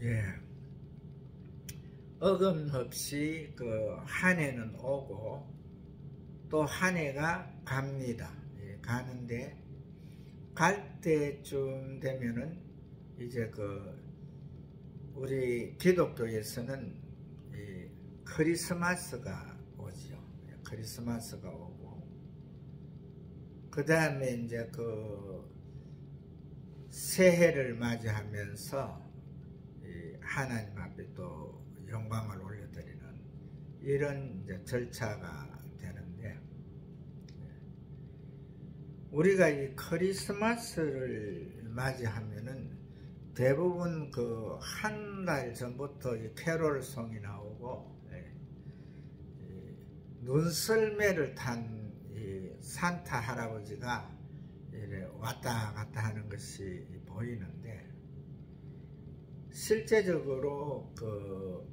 예, 어김없이 그 한 해는 오고 또 한 해가 갑니다. 예, 가는데 갈 때쯤 되면은 이제 그 우리 기독교에서는 이 크리스마스가 오죠. 크리스마스가 오고 그 다음에 이제 그 새해를 맞이하면서 하나님 앞에 또 영광을 올려드리는 이런 이제 절차가 되는데, 우리가 이 크리스마스를 맞이하면은 대부분 그 한 달 전부터 이 캐롤송이 나오고, 눈썰매를 탄 이 산타 할아버지가 이래 왔다 갔다 하는 것이 보이는데, 실제적으로 그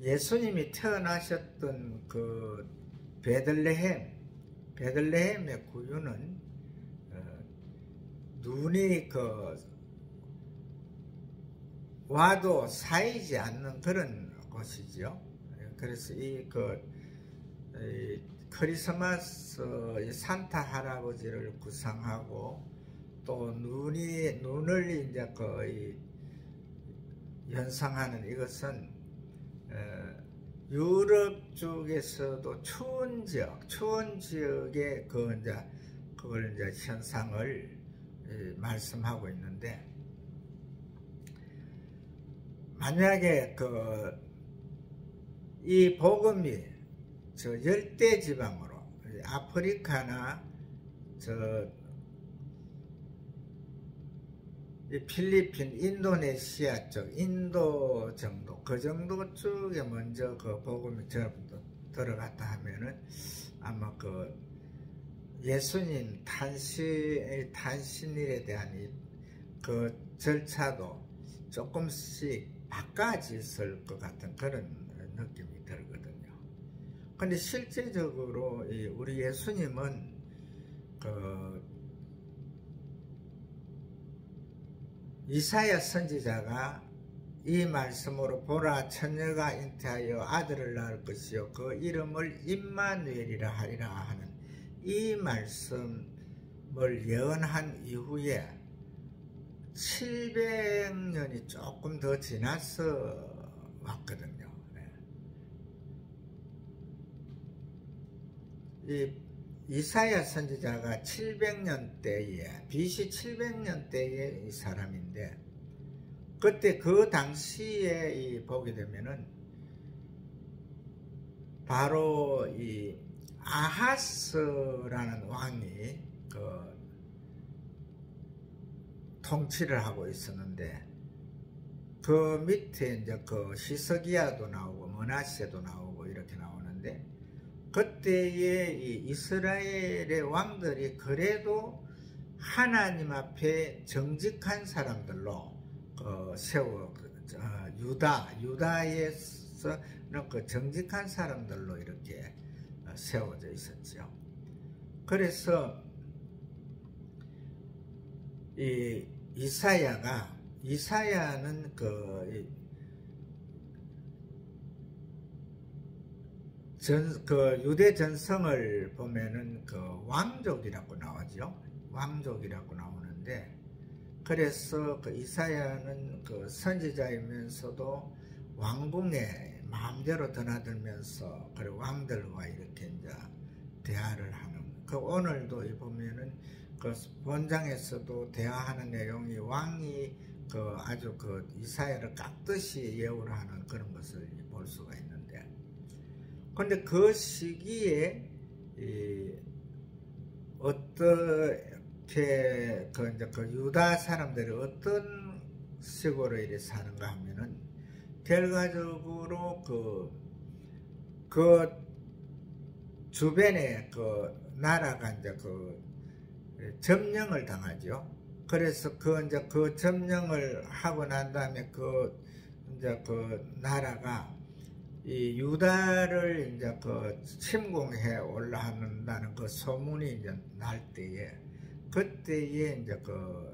예수님이 태어나셨던 그 베들레헴의 구유는 눈이 그 와도 쌓이지 않는 그런 곳이죠. 그래서 이 크리스마스 산타 할아버지를 구상하고 또 눈을 이제 거의 연상하는 이것은 유럽 쪽에서도 추운 지역의 그걸 이제 현상을 말씀하고 있는데, 만약에 이 복음이 저 열대 지방으로 아프리카나 필리핀, 인도네시아 쪽, 인도 정도, 그 정도 쪽에 먼저 그 복음이 들어갔다 하면은 아마 그 예수님 탄신일에 대한 그 절차도 조금씩 바꿔졌을 것 같은 그런 느낌이 들거든요. 근데 실제적으로 우리 예수님은 이사야 선지자가 이 말씀으로 보라, 처녀가 잉태하여 아들을 낳을 것이요 그 이름을 임마누엘이라 하리라 하는 이 말씀을 예언한 이후에 700년이 조금 더 지나서 왔거든요. 이 이사야 선지자가 700년대에 BC 700년대의 사람인데, 그때 그 당시에 보게 되면은 바로 이 아하스라는 왕이 통치를 하고 있었는데, 그 밑에 이제 시스기야도 나오고 므낫세도 나오고 이렇게 나오는데, 그때의 이 이스라엘의 왕들이 그래도 하나님 앞에 정직한 사람들로 유다에서는 그 정직한 사람들로 이렇게 세워져 있었죠. 그래서 이 이사야는 유대 전성을 보면은 왕족이라고 나오죠. 왕족이라고 나오는데, 그래서 이사야는 선지자이면서도 왕궁에 마음대로 드나들면서 왕들과 이렇게 이제 대화를 하는, 오늘도 보면은 본장에서도 대화하는 내용이 왕이 아주 이사야를 깍듯이 예우를 하는 그런 것을 볼 수가 있는데, 근데 그 시기에 어떻게 유다 사람들이 어떤 식으로 이렇게 사는가 하면은, 결과적으로 그 주변에 나라가 이제 점령을 당하죠. 그래서 그 점령을 하고 난 다음에 이제 나라가 이 유다를 이제 침공해 올라간다는 소문이 이제 날 때에, 그때의 이제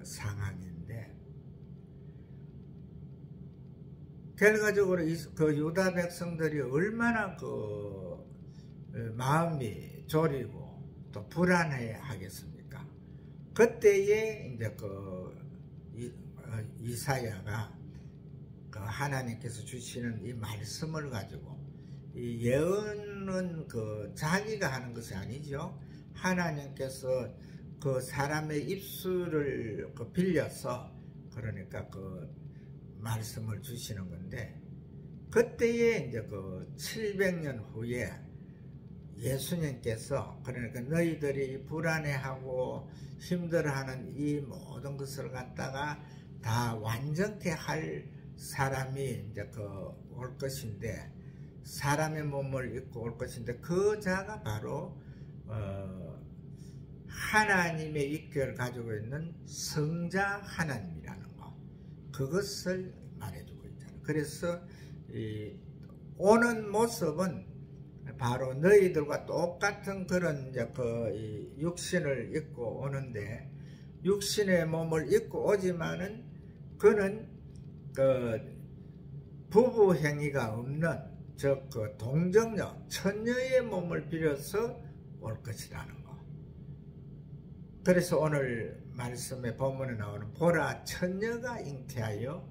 상황인데, 결과적으로 그 유다 백성들이 얼마나 그 마음이 졸이고 또 불안해 하겠습니까? 그때에 이제 이사야가 그 하나님께서 주시는 이 말씀을 가지고, 이 예언은 그 자기가 하는 것이 아니죠. 하나님께서 그 사람의 입술을 빌려서 그러니까 그 말씀을 주시는 건데, 그때에 이제 그 700년 후에 예수님께서 그러니까 너희들이 불안해하고 힘들어하는 이 모든 것을 갖다가 다 완전케 할 사람이 이제 올 것인데, 사람의 몸을 입고 올 것인데, 그 자가 바로 하나님의 육체를 가지고 있는 성자 하나님이라는 거, 그것을 말해주고 있잖아요. 그래서 이 오는 모습은 바로 너희들과 똑같은 그런 이제 이 육신을 입고 오는데, 육신의 몸을 입고 오지만은 그는 그 부부 행위가 없는 즉 그 동정녀 처녀의 몸을 빌어서 올 것이라는 거. 그래서 오늘 말씀의 본문에 나오는 보라 처녀가 잉태하여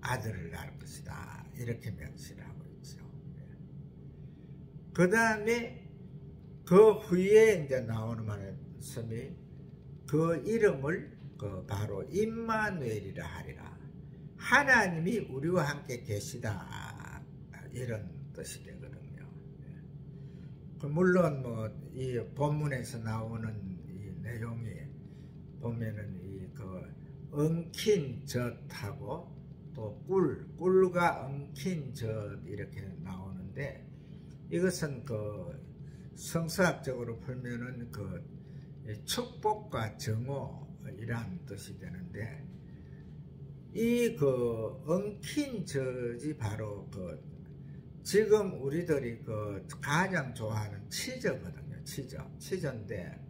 아들을 낳을 것이다, 이렇게 명시를 하고 있죠. 그 다음에 그 후에 이제 나오는 말씀이 그 이름을 바로 임마누엘이라 하리라. 하나님이 우리와 함께 계시다, 이런 뜻이 되거든요. 물론 이 본문에서 나오는 이 내용이 보면은 엉킨 젖하고 또 꿀과 엉킨 젖 이렇게 나오는데, 이것은 성서학적으로 풀면은 축복과 정오이란 뜻이 되는데, 이 엉킨 젖이 바로 지금 우리들이 가장 좋아하는 치즈거든요. 치즈인데,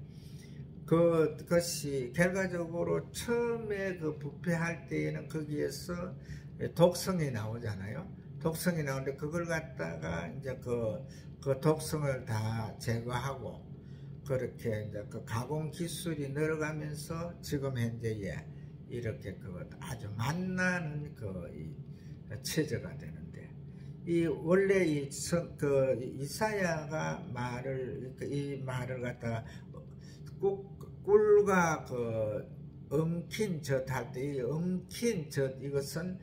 그것이 결과적으로 처음에 부패할 때에는 거기에서 독성이 나오잖아요. 독성이 나오는데 그걸 갖다가 이제 그 독성을 다 제거하고 그렇게 이제 가공 기술이 늘어가면서 지금 현재에 이렇게 아주 맛나는 이 치즈가 되는데, 원래 이사야가 이 말을 갖다가 꿀과 엉킨 젖 할 때, 이 엉킨 젖 이것은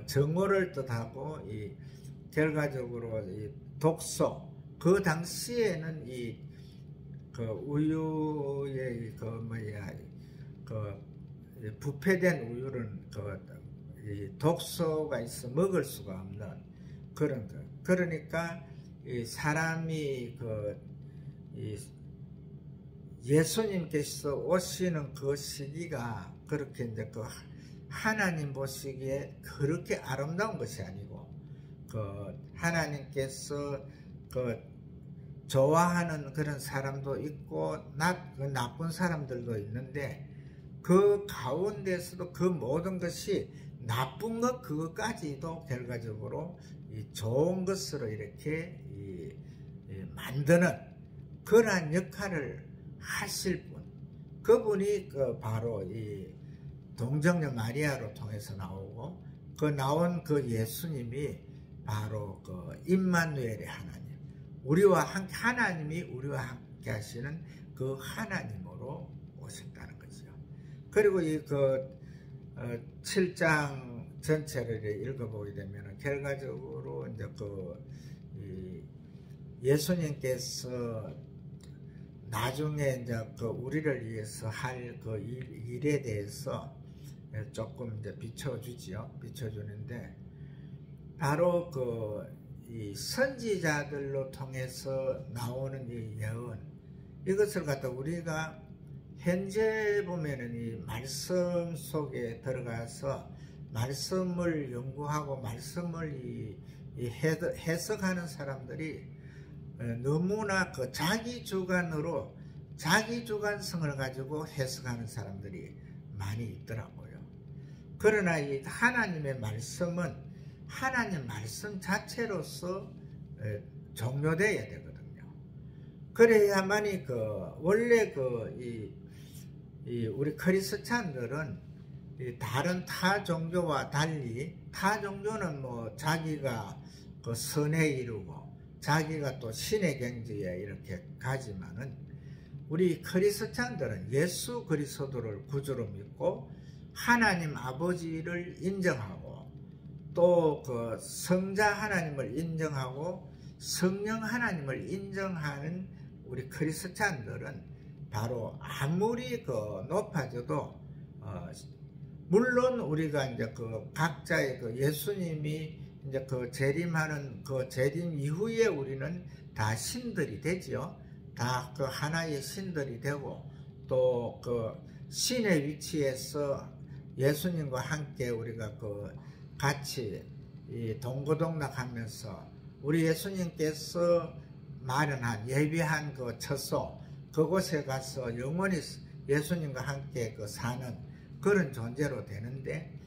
정오를 뜻하고, 결과적으로 이 독소, 그 당시에는 우유의 부패된 우유는 이 독소가 있어 먹을 수가 없는 그런 것. 그러니까 이 사람이 예수님께서 오시는 그 시기가 그렇게 이제 하나님 보시기에 그렇게 아름다운 것이 아니고, 하나님께서 좋아하는 그런 사람도 있고 나쁜 사람들도 있는데, 그 가운데서도 그 모든 것이 나쁜 것 그것까지도 결과적으로 좋은 것으로 이렇게 만드는 그러한 역할을 하실 분, 그분이 바로 이 동정녀 마리아로 통해서 나오고, 나온 예수님이 바로 임마누엘의 하나님, 하나님이 우리와 함께 하시는 그 하나님으로 오셨다는 거죠. 그리고 이 7장 전체를 읽어보게 되면 결과적으로 이제 예수님께서 나중에 이제 우리를 위해서 할 일에 대해서 조금 이제 비춰주는데, 바로 이 선지자들로 통해서 나오는 이 예언, 이것을 갖다 우리가 현재 보면은 이 말씀 속에 들어가서 말씀을 연구하고 말씀을 해석하는 사람들이 너무나 자기 주관으로 자기 주관성을 가지고 해석하는 사람들이 많이 있더라고요. 그러나 이 하나님의 말씀은 하나님 말씀 자체로서 종료되어야 되거든요. 그래야만이 원래 우리 크리스찬들은 다른 타 종교와 달리, 타 종교는 뭐 자기가 선에 이루고 자기가 또 신의 경지에 이렇게 가지만은, 우리 크리스찬들은 예수 그리스도를 구주로 믿고 하나님 아버지를 인정하고 또 성자 하나님을 인정하고 성령 하나님을 인정하는 우리 크리스찬들은 바로 아무리 높아져도 물론 우리가 이제 각자의 예수님이 이제 재림하는 재림 이후에 우리는 다 신들이 되지요. 다 하나의 신들이 되고 또 신의 위치에서 예수님과 함께 우리가 같이 동고동락하면서 우리 예수님께서 마련한 예비한 처소, 그곳에 가서 영원히 예수님과 함께 사는 그런 존재로 되는데,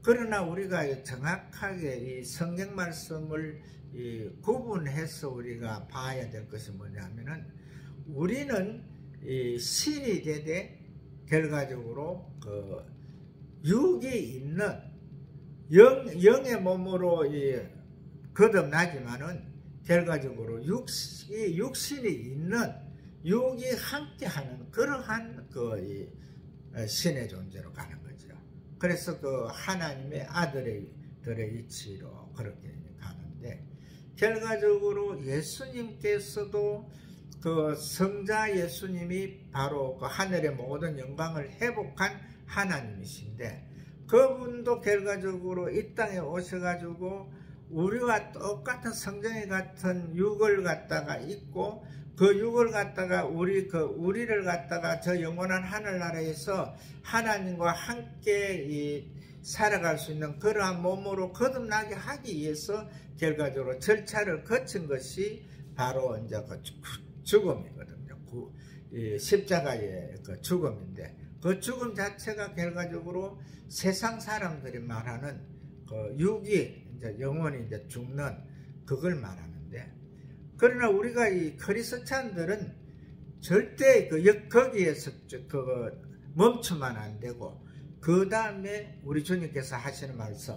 그러나 우리가 정확하게 이 성경 말씀을 구분해서 우리가 봐야 될 것이 뭐냐면은, 우리는 신이 되되 결과적으로 육이 있는 영의 몸으로 거듭나지만은 결과적으로 육신이 있는, 육이 함께하는 그러한 신의 존재로 가는 거죠. 그래서 하나님의 아들의 이치로 그렇게 가는데, 결과적으로 예수님께서도 성자 예수님이 바로 하늘의 모든 영광을 회복한 하나님이신데, 그분도 결과적으로 이 땅에 오셔가지고 우리와 똑같은 성경에 같은 육을 갖다가 입고 그 육을 갖다가 우리를 갖다가 저 영원한 하늘나라에서 하나님과 함께 살아갈 수 있는 그러한 몸으로 거듭나게 하기 위해서 결과적으로 절차를 거친 것이 바로 이제 죽음이거든요. 십자가의 죽음인데, 그 죽음 자체가 결과적으로 세상 사람들이 말하는 육이 이제 영원히 이제 죽는 그걸 말하는데, 그러나 우리가 이 크리스찬들은 절대 거기에서 멈추면 안 되고, 그 다음에 우리 주님께서 하시는 말씀,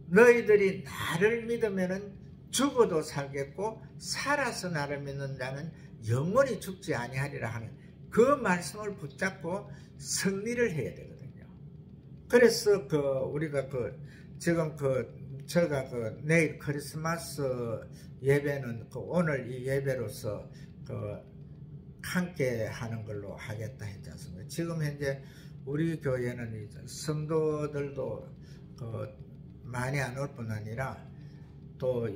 너희들이 나를 믿으면은 죽어도 살겠고 살아서 나를 믿는 자는 영원히 죽지 아니하리라 하는 그 말씀을 붙잡고 승리를 해야 되거든요. 그래서 우리가 지금 제가 내일 크리스마스 예배는 오늘 이 예배로서 함께 하는 걸로 하겠다 했지 않습니까? 지금 현재 우리 교회는 성도들도 많이 안 올 뿐 아니라 또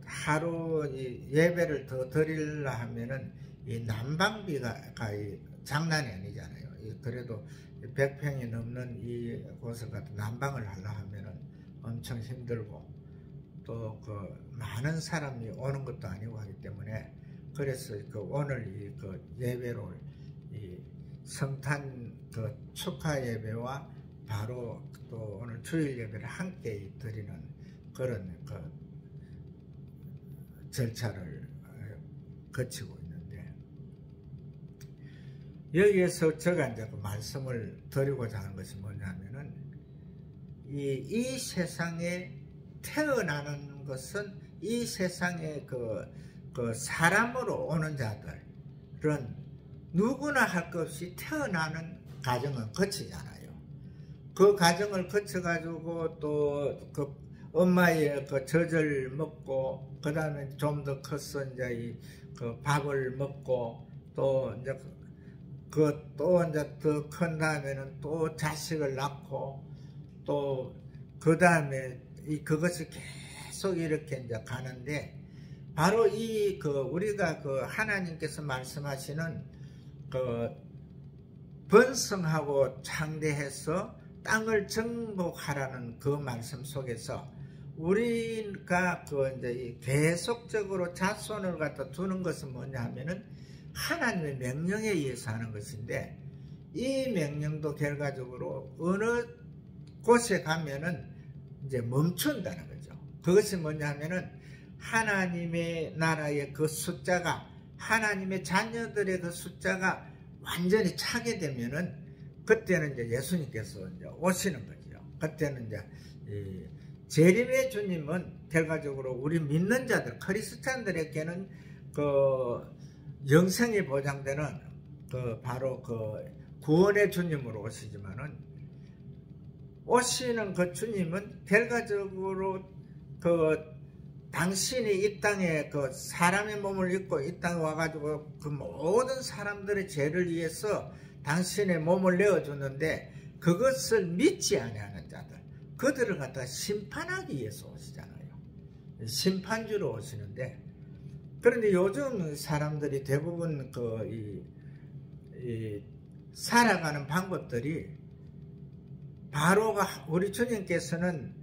하루 예배를 더 드리려 하면은 이 난방비가 장난이 아니잖아요. 그래도 100평이 넘는 이 곳을 갖다 난방을 하려 하면은 엄청 힘들고, 또 많은 사람이 오는 것도 아니고 하기 때문에, 그래서 오늘 이 예배로 성탄 축하 예배와 바로 또 오늘 주일 예배를 함께 드리는 그런 절차를 거치고 있는데, 여기에서 제가 이제 말씀을 드리고자 하는 것이 뭐냐면은, 이 세상에 태어나는 것은 이 세상에 사람으로 오는 자들은 누구나 할 것 없이 태어나는 과정을 거치잖아요. 그 과정을 거쳐가지고 또 엄마의 젖을 먹고, 그 다음에 좀 더 커서 이제 밥을 먹고, 또 이제 또 이제 더 큰 다음에는 또 자식을 낳고, 또 그 다음에 그것이 계속 이렇게 이제 가는데, 바로 우리가 하나님께서 말씀하시는 번성하고 창대해서 땅을 정복하라는 그 말씀 속에서 우리가 이제 계속적으로 자손을 갖다 두는 것은 뭐냐 하면은 하나님의 명령에 의해서 하는 것인데, 이 명령도 결과적으로 어느 곳에 가면은 이제 멈춘다는 거죠. 그것이 뭐냐 하면은 하나님의 나라의 그 숫자가, 하나님의 자녀들의 그 숫자가 완전히 차게 되면은 그때는 이제 예수님께서 이제 오시는 거죠. 그때는 이제 재림의 주님은 결과적으로 우리 믿는 자들, 크리스찬들에게는 그 영생이 보장되는 그 바로 그 구원의 주님으로 오시지만은, 오시는 그 주님은 결과적으로 그 당신이 이 땅에 그 사람의 몸을 입고 이 땅에 와가지고 그 모든 사람들의 죄를 위해서 당신의 몸을 내어주는데, 그것을 믿지 아니하는 자들, 그들을 갖다가 심판하기 위해서 오시잖아요. 심판주로 오시는데, 그런데 요즘 사람들이 대부분 살아가는 방법들이, 바로 우리 주님께서는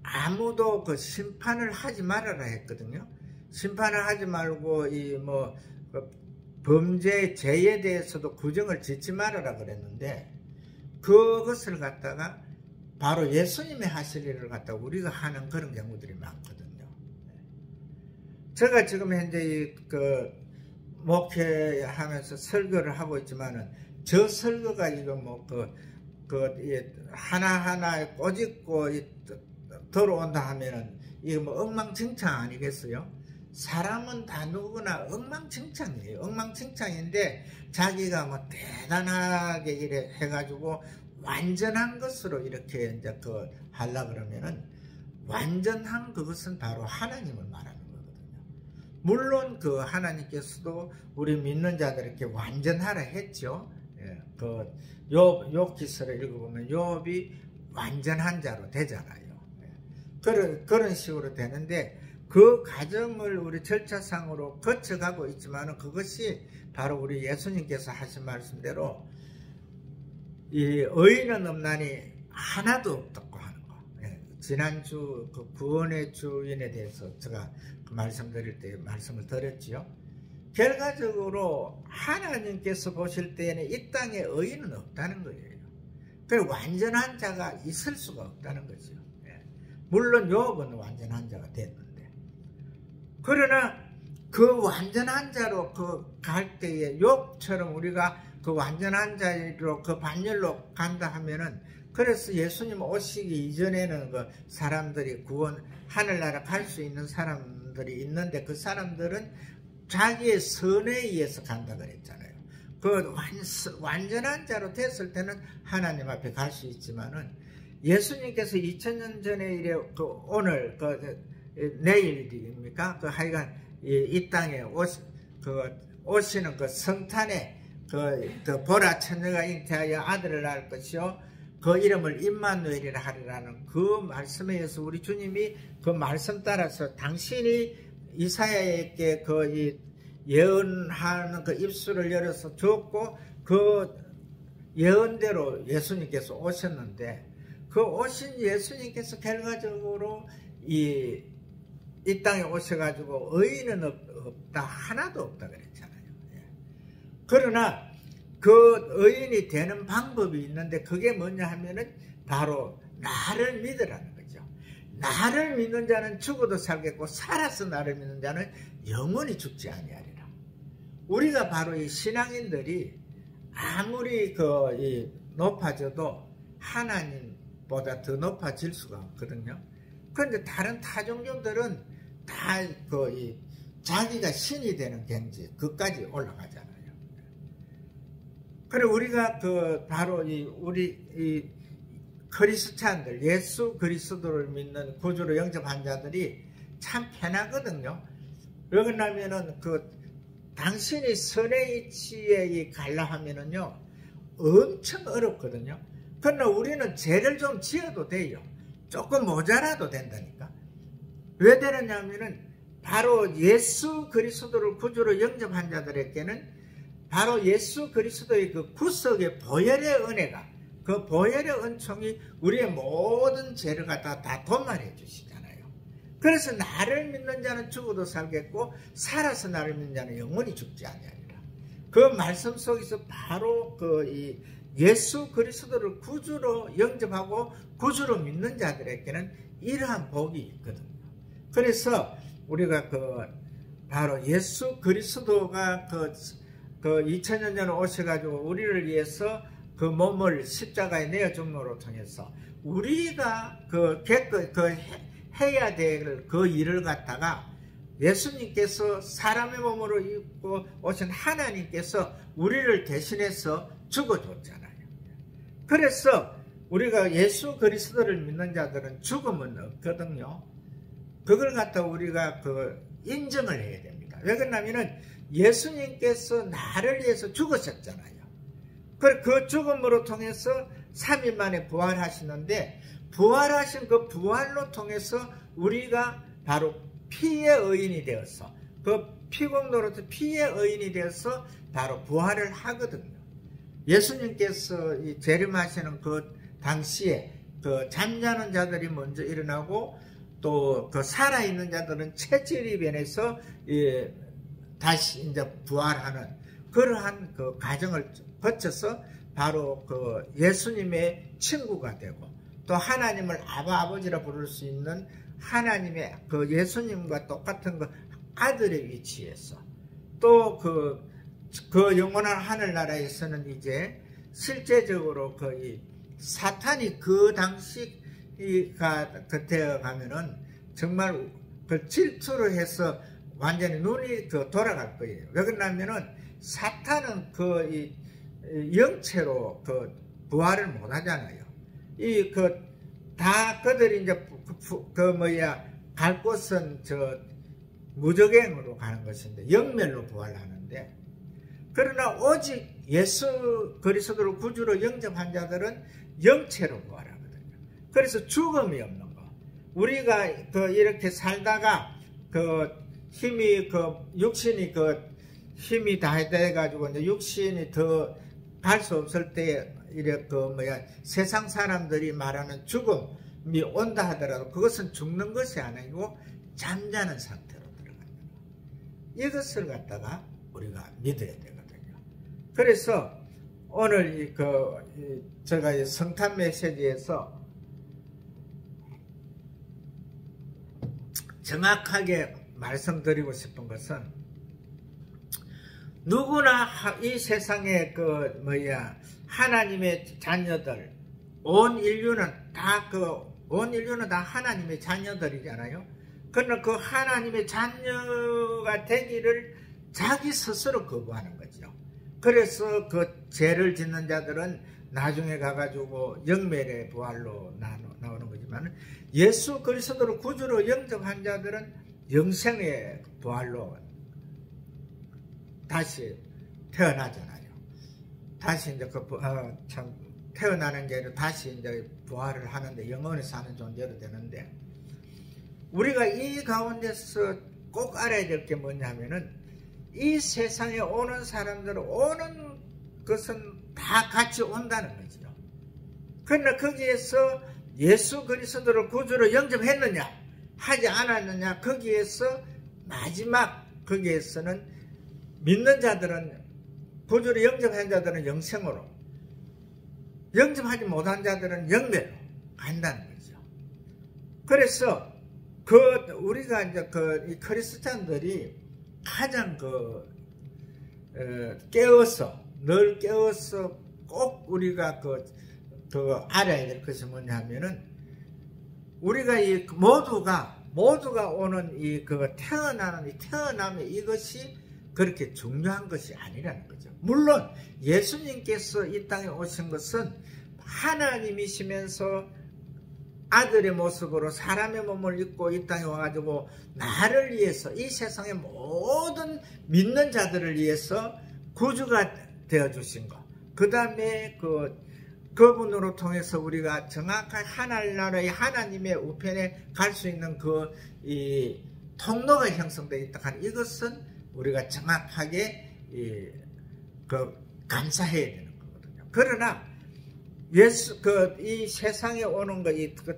아무도 그 심판을 하지 말아라 했거든요. 심판을 하지 말고 범죄, 죄에 대해서도 구정을 짓지 말아라 그랬는데, 그것을 갖다가 바로 예수님이 하실 일을 갖다가 우리가 하는 그런 경우들이 많거든요. 제가 지금 현재 목회하면서 설교를 하고 있지만은, 저 설교가 이거 하나하나 꼬집고 들어온다 하면은 이거 엉망진창 아니겠어요? 사람은 다 누구나 엉망진창이에요. 엉망진창인데 자기가 대단하게 이래 해가지고 완전한 것으로 이렇게 이제 하려고 그러면은, 완전한 그것은 바로 하나님을 말하는 거거든요. 물론 하나님께서도 우리 믿는 자들에게 완전하라 했죠. 예, 욥 기서를 읽어보면 욥이 완전한 자로 되잖아요. 예, 그런 식으로 되는데, 그 과정을 우리 절차상으로 거쳐가고 있지만, 그것이 바로 우리 예수님께서 하신 말씀대로 이 의인은 없나니 하나도 없다고 하는 거. 예, 지난주 그 구원의 주인에 대해서 제가 말씀드릴 때 말씀을 드렸지요. 결과적으로 하나님께서 보실 때에는 이 땅에 의인은 없다는 거예요. 그래서 완전한 자가 있을 수가 없다는 거죠. 예. 물론 욥은 완전한 자가 됐는데, 그러나 그 완전한 자로 갈 때에 욥처럼 우리가 그 완전한 자로 그 반열로 간다 하면은, 그래서 예수님 오시기 이전에는 그 사람들이 하늘나라 갈 수 있는 사람들이 있는데, 그 사람들은 자기의 선에 의해서 간다 그랬잖아요. 그 완전한 자로 됐을 때는 하나님 앞에 갈 수 있지만은, 예수님께서 2000년 전에 오늘 내일입니까? 하여간 이 땅에 오시는 그 성탄에 보라 처녀가 잉태하여 아들을 낳을 것이요 그 이름을 임마누엘이라 하리라는 그 말씀에 의해서 우리 주님이 그 말씀 따라서 당신이 이사야에게 예언하는 그 입술을 열어서 줬고, 그 예언대로 예수님께서 오셨는데, 그 오신 예수님께서 결과적으로 이 땅에 오셔가지고 의인은 없다, 하나도 없다 그랬잖아요. 예. 그러나 그 의인이 되는 방법이 있는데, 그게 뭐냐 하면은 바로 나를 믿으라는 거죠. 나를 믿는 자는 죽어도 살겠고, 살아서 나를 믿는 자는 영원히 죽지 아니하리라. 우리가 바로 이 신앙인들이 아무리 높아져도 하나님보다 더 높아질 수가 없거든요. 그런데 다른 타종교들은 다 자기가 신이 되는 경지, 그까지 올라가잖아요. 그래, 우리가 바로 우리 크리스찬들, 예수 그리스도를 믿는 구주로 영접한 자들이 참 편하거든요. 왜 그러냐면은 당신이 선의 이치에 갈라 하면은요, 엄청 어렵거든요. 그러나 우리는 죄를 좀 지어도 돼요. 조금 모자라도 된다니까. 왜 되느냐면은 바로 예수 그리스도를 구주로 영접한 자들에게는 바로 예수 그리스도의 그 구속의 보혈의 은혜가, 그 보혈의 은총이 우리의 모든 죄를 갖다 다 도말해 주시잖아요. 그래서 나를 믿는 자는 죽어도 살겠고, 살아서 나를 믿는 자는 영원히 죽지 아니하리라. 그 말씀 속에서 바로 예수 그리스도를 구주로 영접하고 구주로 믿는 자들에게는 이러한 복이 있거든요. 그래서 우리가 바로 예수 그리스도가 2000년 전에 오셔가지고 우리를 위해서 그 몸을 십자가에 내어줌으로 통해서 우리가 해야 될 그 일을 갖다가 예수님께서 사람의 몸으로 입고 오신 하나님께서 우리를 대신해서 죽어줬잖아요. 그래서 우리가 예수 그리스도를 믿는 자들은 죽음은 없거든요. 그걸 갖다 우리가 인정을 해야 됩니다. 왜 그러냐면은 예수님께서 나를 위해서 죽으셨잖아요. 그 죽음으로 통해서 3일 만에 부활하시는데, 부활하신 그 부활로 통해서 우리가 바로 피의 의인이 되어서, 그 피공로로서 피의 의인이 되어서 바로 부활을 하거든요. 예수님께서 재림하시는 그 당시에 잠자는 자들이 먼저 일어나고, 또 살아있는 자들은 체질이 변해서 다시 이제 부활하는 그러한 과정을 거쳐서 바로 예수님의 친구가 되고, 또 하나님을 아버지라 부를 수 있는 하나님의 예수님과 똑같은 아들의 위치에서, 또 영원한 하늘나라에서는 이제 실제적으로 사탄이 그 당시가 되어 가면은 정말 질투를 해서 완전히 눈이 돌아갈 거예요. 왜 그러냐면은 사탄은 영체로 부활을 못 하잖아요. 다 그들이 이제 갈 곳은 무적행으로 가는 것인데, 영멸로 부활하는데, 그러나 오직 예수 그리스도를 구주로 영접한 자들은 영체로 부활하거든요. 그래서 죽음이 없는 거. 우리가 이렇게 살다가 힘이 육신이 힘이 다 돼가지고 이제 육신이 더 갈 수 없을 때 세상 사람들이 말하는 죽음이 온다 하더라도 그것은 죽는 것이 아니고 잠자는 상태로 들어간다. 이것을 갖다가 우리가 믿어야 되거든요. 그래서 오늘 제가 성탄 메시지에서 정확하게 말씀드리고 싶은 것은, 누구나 이 세상에 하나님의 자녀들, 온 인류는 다 하나님의 자녀들이잖아요. 그러나 하나님의 자녀가 되기를 자기 스스로 거부하는 거죠. 그래서 죄를 짓는 자들은 나중에 가가지고 영멸의 부활로 나오는 거지만, 예수 그리스도를 구주로 영접한 자들은 영생의 부활로 다시 태어나잖아요. 다시 이제 태어나는 게 아니라 다시 이제 부활을 하는데, 영원히 사는 존재로 되는데, 우리가 이 가운데서 꼭 알아야 될 게 뭐냐면은, 이 세상에 오는 사람들은 오는 것은 다 같이 온다는 거죠. 그러나 거기에서 예수 그리스도를 구주로 영접했느냐 하지 않았느냐, 거기에서 마지막 거기에서는 믿는 자들은, 구주로 영접한 자들은 영생으로, 영접하지 못한 자들은 영멸로 간다는 거죠. 그래서 우리가 이제 이 크리스찬들이 가장 늘 깨워서 꼭 우리가 알아야 될 것이 뭐냐면은, 우리가 모두가 오는 태어남의 이것이 그렇게 중요한 것이 아니라는 거죠. 물론 예수님께서 이 땅에 오신 것은 하나님이시면서 아들의 모습으로 사람의 몸을 입고 이 땅에 와가지고 나를 위해서, 이 세상의 모든 믿는 자들을 위해서 구주가 되어주신 것, 그 다음에 그분으로 통해서 우리가 정확한 하늘나라의 하나님의 우편에 갈 수 있는 이 통로가 형성되어 있다 하는 이것은 우리가 정확하게 감사해야 되는 거거든요. 그러나 이 세상에 오는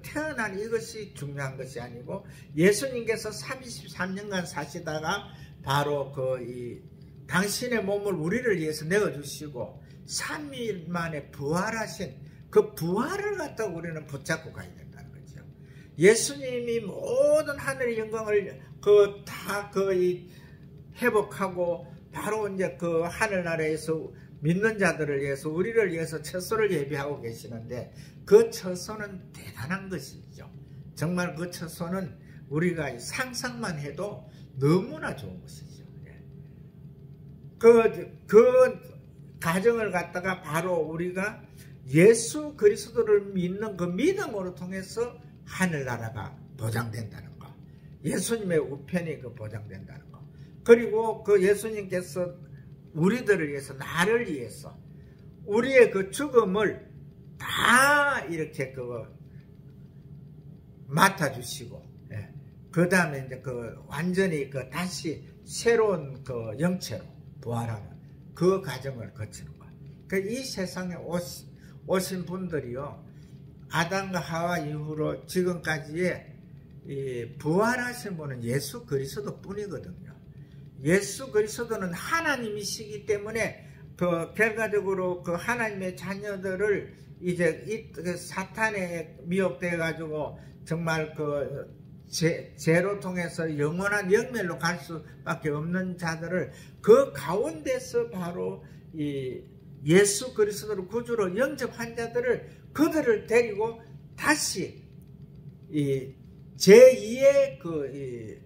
태어난 이것이 중요한 것이 아니고, 예수님께서 33년간 사시다가 바로 당신의 몸을 우리를 위해서 내어주시고 3일 만에 부활하신 그 부활을 갖다 우리는 붙잡고 가야 된다는 거죠. 예수님이 모든 하늘의 영광을 다 회복하고 바로 이제 그 하늘나라에서 믿는 자들을 위해서 우리를 위해서 처소를 예비하고 계시는데 그 처소는 대단한 것이죠. 정말 그 처소는 우리가 상상만 해도 너무나 좋은 것이죠. 그 가정을 갖다가 바로 우리가 예수 그리스도를 믿는 그 믿음으로 통해서 하늘나라가 보장된다는 거. 예수님의 우편이 보장된다는 거. 그리고 그 예수님께서 우리들을 위해서, 나를 위해서 우리의 그 죽음을 다 이렇게 맡아주시고, 그 다음에 이제 완전히 다시 새로운 영체로 부활하는 그 과정을 거치는 거예요. 이 세상에 오신 분들이요, 아담과 하와 이후로 지금까지의 부활하신 분은 예수 그리스도 뿐이거든요. 예수 그리스도는 하나님이시기 때문에 결과적으로 하나님의 자녀들을 이제 사탄에 미혹돼 가지고 정말 죄로 통해서 영원한 영멸로 갈 수밖에 없는 자들을 그 가운데서 바로 이 예수 그리스도를 구주로 영접한 자들을 그들을 데리고 다시 이 제2의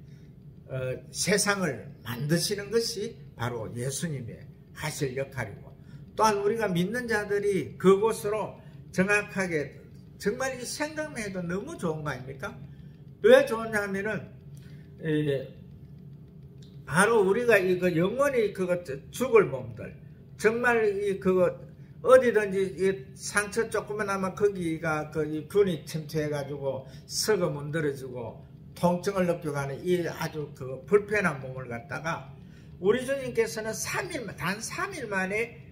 세상을 만드시는 것이 바로 예수님의 하실 역할이고, 또한 우리가 믿는 자들이 그곳으로 정확하게, 정말 이 생각만 해도 너무 좋은 거 아닙니까? 왜 좋냐 하면은 바로 우리가 영원히 죽을 몸들, 정말 어디든지 상처 조금만 하면 거기가 균이 침투해가지고 썩어 문드러지고 통증을 느끼고 하는 이 아주 불편한 몸을 갖다가 우리 주님께서는 단 3일 만에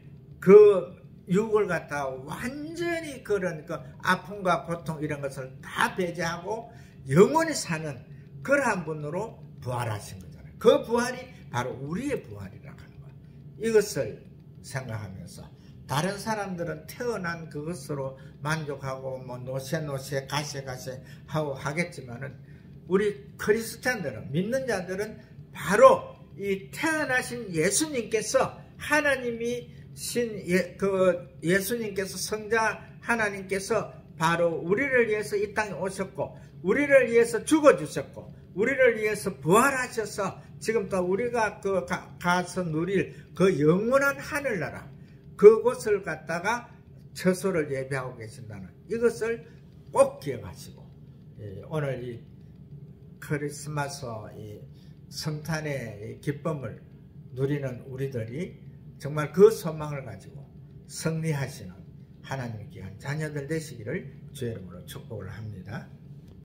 육을 갖다가 완전히 그런 아픔과 고통 이런 것을 다 배제하고 영원히 사는 그러한 분으로 부활하신 거잖아요. 그 부활이 바로 우리의 부활이라고 하는 거예요. 이것을 생각하면서 다른 사람들은 태어난 그것으로 만족하고 노세 가세 하고 하겠지만은 우리 크리스찬들은, 믿는 자들은 바로 이 태어나신 예수님께서, 예수님께서 성자 하나님께서 바로 우리를 위해서 이 땅에 오셨고 우리를 위해서 죽어주셨고 우리를 위해서 부활하셔서 지금 또 우리가 가서 누릴 영원한 하늘나라, 그곳을 갖다가 처소를 예비하고 계신다는 이것을 꼭 기억하시고, 오늘 이 크리스마스 성탄의 기쁨을 누리는 우리들이 정말 그 소망을 가지고 승리하시는 하나님의 귀한 자녀들 되시기를 주의 이름으로 축복을 합니다.